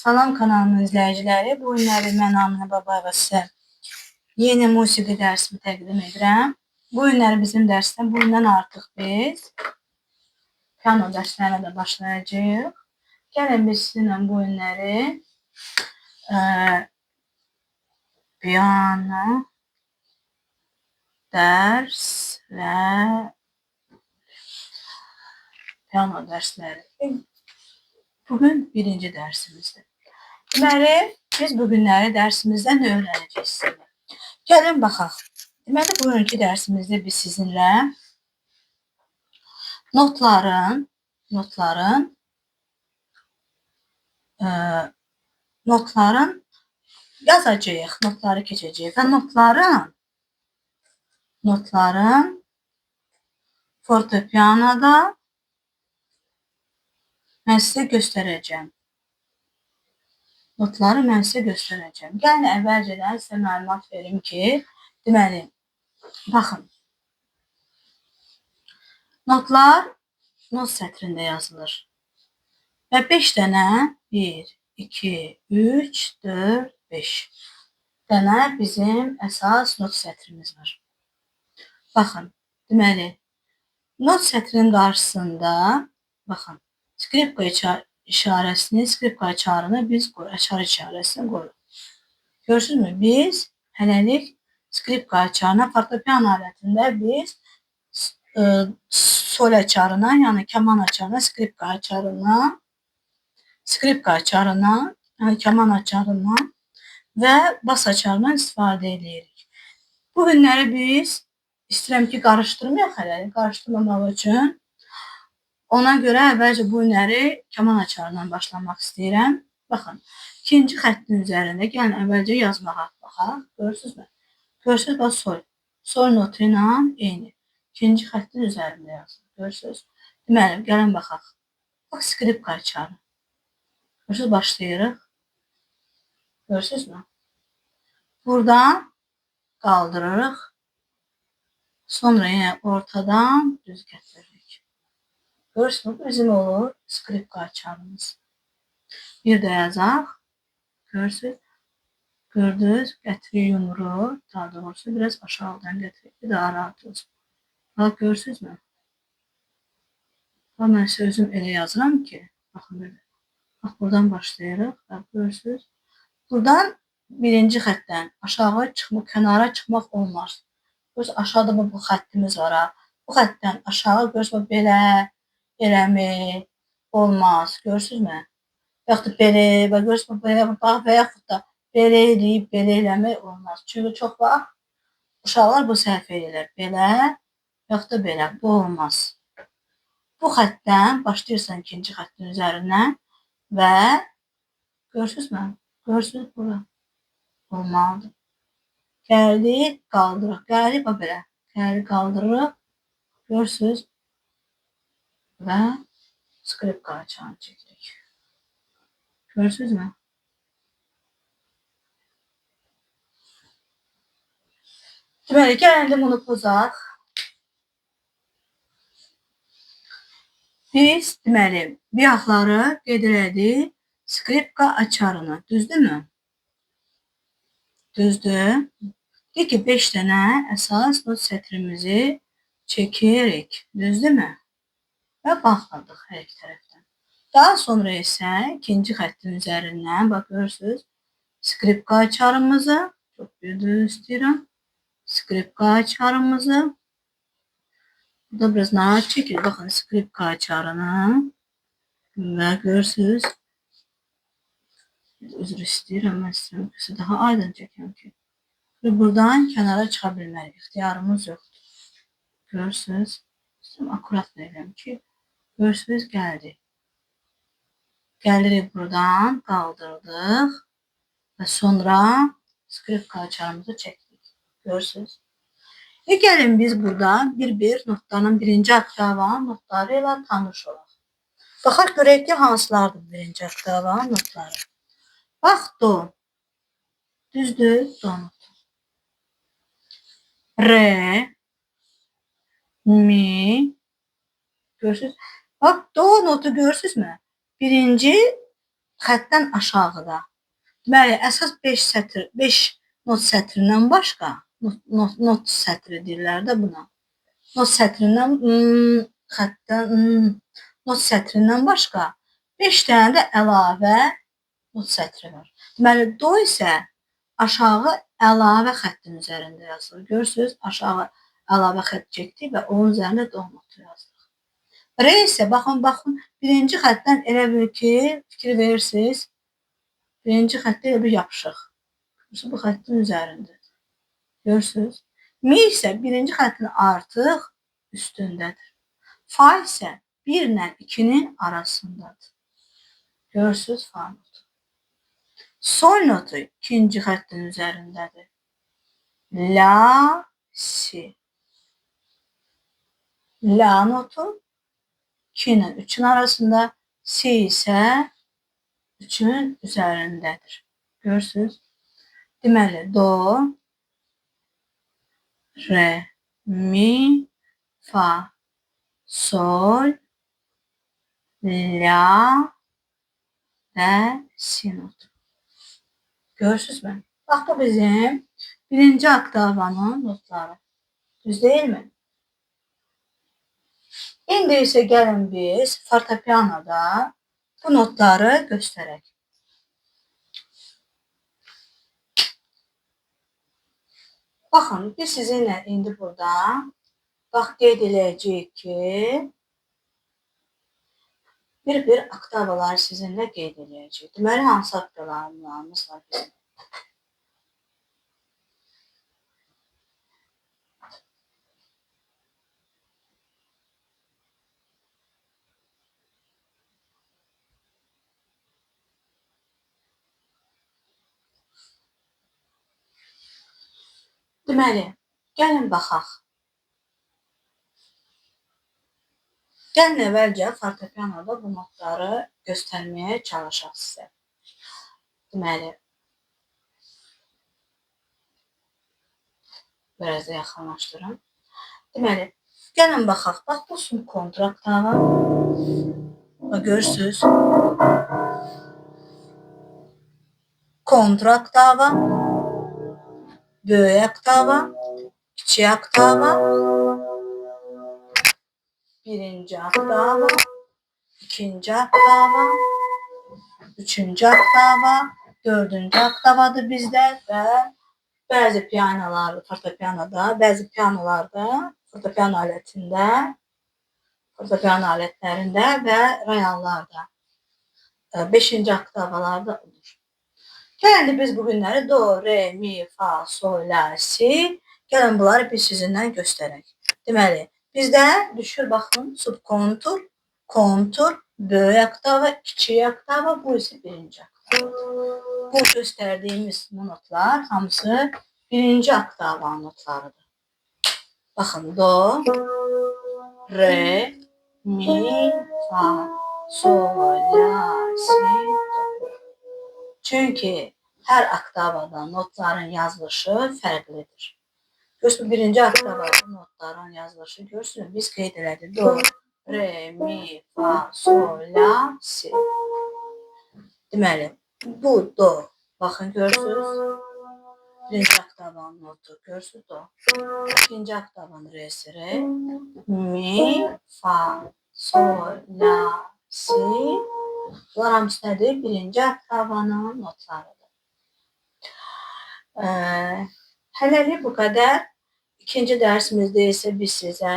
Salam kanalının izləyiciləri, bu günləri mən Aminə Babayeva sizə yeni musiqi dərsimi təqdim edirəm. Bu günləri bizim dərsdən bu gündən artıq biz piano dərslərinə də başlayacağıq. Gəlin biz sizinlə bu günləri piano dərsləri. Bugün birinci dərsimizdir. Deməli, biz bu günləri dərsimizdə nə öyrənəcəyik sizinlə? Gəlin baxaq. Deməli, bugünkü dərsimizdə biz sizinlə notların yazacağıq, notları keçəcəyik və notların fortepianoda mən sizə göstərəcəm. Gəlin, əvvəlcədən sizə məlumat verim ki, deməli, baxın, notlar not sətrində yazılır və 5 dənə, 1, 2, 3, 4, 5 dənə bizim əsas not sətrimiz var. Baxın, deməli, not sətrinin qarşısında, baxın, skripka işarəsini, skripka açarını biz açar işarəsini qoyuruq. Görürsünüzmü? Biz hələlik skripka açarına, fortepiano alətində biz sol açarına, yəni kaman açarına, skripka açarına, yəni kaman açarına və bas açarından istifadə edirik. Bu günləri biz istəyirəm ki, qarışdırmayaq hələlik, qarışdırmamaq üçün. Ona görə əvvəlcə bu günləri kaman açarından başlamaq istəyirəm. Baxın, ikinci xəttin üzərində gəlin əvvəlcə yazmağa baxaq. Görürsünüzmü? Görürsünüz, bax sol. Sol notu ilə eyni. İkinci xəttin üzərində yazılır. Görürsünüz? Deməli, gəlin baxaq. Bax, skripka açarı. Görürsünüz, başlayırıq. Görürsünüzmü? Buradan qaldırırıq. Sonra yenə ortadan düz gətiririk. Görürsünüz, bizim olur skripka açarımız. Bir də yazaq. Görürsünüz, gördünüz, gətiririk yumru. Daha doğrusu biraz aşağıdan gətiririk. Bir daha rahat olsun. Bax, görürsünüzmü? Bax, mən sizə özüm elə yazıram ki, baxın belə. Bax, buradan başlayırıq. Bax, görürsünüz. Buradan birinci xətdən aşağı çıxmaq, kənara çıxmaq olmaz. Görürsünüz, aşağıda bu xəttimiz var. Bu xəttdən aşağı görürsünüz, belə eləmi olmaz. Görürsünüzmü? Yaxud da belə, görürsünüz, və yaxud da belə eləyib, belə eləmək olmaz. Çünki çox vaxt uşaqlar bu səhv edirlər. Belə, yaxud da belə, bu olmaz. Bu xəttdən başlayırsan ikinci xəttin üzərindən və görürsünüzmü? Görürsünüz, bura olmalıdır. Gəldik, qaldırıq. Gəldik, bax belə. Gəldik, qaldırırıq. Görürsünüz və skripka açarını çəkirik. Görürsünüzmü? Deməli, gəlində bunu pozaq. Biz, deməli, biyaqları qeyd elədik skripka açarını. Düzdürmü? Düzdür. Deyək ki, 5 dənə əsas not sətrimizi çəkirik. Düzdürmü? Və bağladıq hər iki tərəfdən. Daha sonra isə ikinci xəttin üzərindən, bax, görürsünüz, skripka açarımızı, çox bir düz istəyirəm, skripka açarımızı, burada biraz narahat çəkir, baxın, skripka açarını və görürsünüz, üzr istəyirəm, mən sizə daha aydın çəkəm ki, və buradan kənara çıxa bilmərik, ixtiyarımız yoxdur. Görürsünüz, akurat verirəm ki, görürsünüz, gəldik. Gəlirik buradan, qaldırdıq və sonra skripka açarımızı çəkdik. Görürsünüz. Gəlin biz burada bir-bir notların birinci oktavanın notları ilə tanış olaq. Baxaq görək ki, hansılardır birinci oktavanın notları. Bax, do. Düzdür, do notu. Re, mi. Görürsünüz. Bax, do notu görürsünüzmü? Birinci xəttdən aşağıda. Deməli, əsas 5 not sətrindən başqa, not sətri deyirlər də buna. Not sətrindən not sətrindən başqa 5 dənə də əlavə not sətri var. Deməli, do isə aşağı əlavə xəttin üzərində yazılır. Görürsünüz, aşağı əlavə xətt çəkdik və onun üzərində do notu yazdıq. Re isə baxın, birinci xəttdən elə bir ki, fikir verirsiniz, birinci xəttdə elə bir yapışıq. Bu xəttin üzərindədir. Görürsünüz? Mi isə birinci xəttin artıq üstündədir. Fa isə 1 ilə 2-nin arasındadır. Görürsünüz fa notu. Sol notu ikinci xəttin üzərindədir. La, si. La notu 2 ilə 3-ün arasında, si isə 3-ün üzərindədir. Görürsünüz? Deməli, do, re, mi, fa, sol, la və si notu. Görürsünüzmü? Bax, bu bizim birinci oktavanın notları. Düz deyilmi? İndi isə gəlin biz fortepianoda bu notları göstərək. Baxın, biz sizinlə indi burada qeyd edəcəyik ki, bir oktavaları sizinlə qeyd edəcəyik. Deməli, hansı oktavalarımız var bizim? Deməli, gəlin baxaq. Gəlin əvvəlcə fortepianoda bu notları göstərməyə çalışaq sizə. Deməli, biraz da yaxınlaşdırın. Deməli, gəlin baxaq. Bax, bu subkontur oktava. Görürsünüz. Kontur oktava. Böyük oktava. Kiçik oktava. Birinci oktava. İkinci oktava. Üçüncü oktava. Dördüncü oktavadır bizdə və bəzi pianolarda, fortepianoda, bəzi pianolarda, fortepiano alətlərində və royallarda 5-ci oktavalarda olur. Gəlin biz bu günləri do, re, mi, fa, sol, la, si. Gəlin bunları biz sizinlə göstərək. Deməli, bizdə düşür, baxın, subkontur, kontur, böyük oktava, kiçik oktava, bu isə birinci oktava. Bu göstərdiyimiz notlar hamısı birinci oktavanın notlarıdır. Baxın, do, re, mi, fa, sol, la, si, do. Çünki hər oktavada notların yazılışı fərqlidir. Görürsünüz, birinci oktavada notların yazılışı görürsünüz. Biz qeyd elədik. Do, re, mi, fa, sol, la, si. Deməli, bu do. Baxın, görürsünüz. Birinci oktavanın notu. Görürsünüz, do. İkinci oktavanın re'si, re. Mi, fa, sol, la, si. Bunlar hamısı nədir? Birinci oktavanın notlarıdır. Hələlik bu qədər. İkinci dərsimizdə isə biz sizə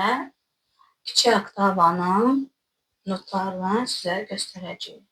kiçik oktavanın notlarını sizə göstərəcəyik.